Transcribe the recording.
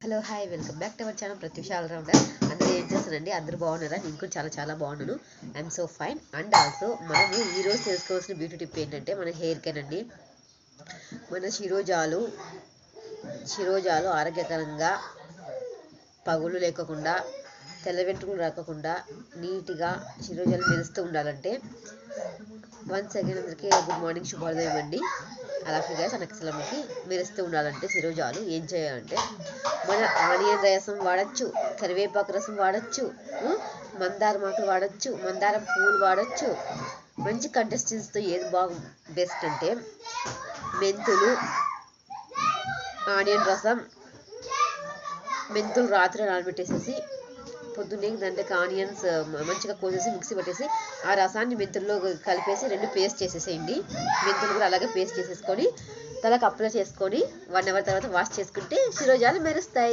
Hello hi welcome back to our channel Pratyusha allrounder. అందరూ ఏం చేస్తారండి? అందరూ బాగున్నారా? నేను కూడా చాలా బాగున్నాను. I'm so fine. And also మనము ఈరోజు తెలుసుకోవాల్సిన బ్యూటీ టిప్ ఏంటంటే మన హెయిర్ కేర్ అండి. మన శిరోజాలు ఆరోగ్యకరంగా, పగులు లేకుండా, తెల్ల వెంట్రుకలు రాకుండా నీట్గా శిరోజాలు మెరుస్తూ ఉండాలంటే వన్స్ అగైన్ అందరికీ గుడ్ మార్నింగ్, శుభోదయం అండి. అలాగే గైస్ అనక్షలమ్మకి మెరుస్తూ ఉండాలంటే శిరోజాలు ఏం చేయాలంటే మన ఆనియన్ రసం వాడచ్చు, కరివేపాకు రసం వాడచ్చు, మందారం ఆకులు వాడచ్చు, మందారం పూలు వాడచ్చు. మంచి కంటెస్టెన్స్తో ఏది బెస్ట్ అంటే మెంతులు, ఆనియన్ రసం, మెంతులు రాత్రి నానబెట్టేసేసి పొద్దున్నే దాంట్లోకి ఆనియన్స్ మంచిగా కోసేసి మిక్సీ పట్టేసి ఆ రసాన్ని మెంతుల్లో కలిపేసి రెండు పేస్ట్ చేసేసేయండి. మెంతులు కూడా అలాగే పేస్ట్ చేసేసుకొని తలకు అప్లై చేసుకొని 1 అవర్ తర్వాత వాష్ చేసుకుంటే శిరోజాలు మెరుస్తాయి.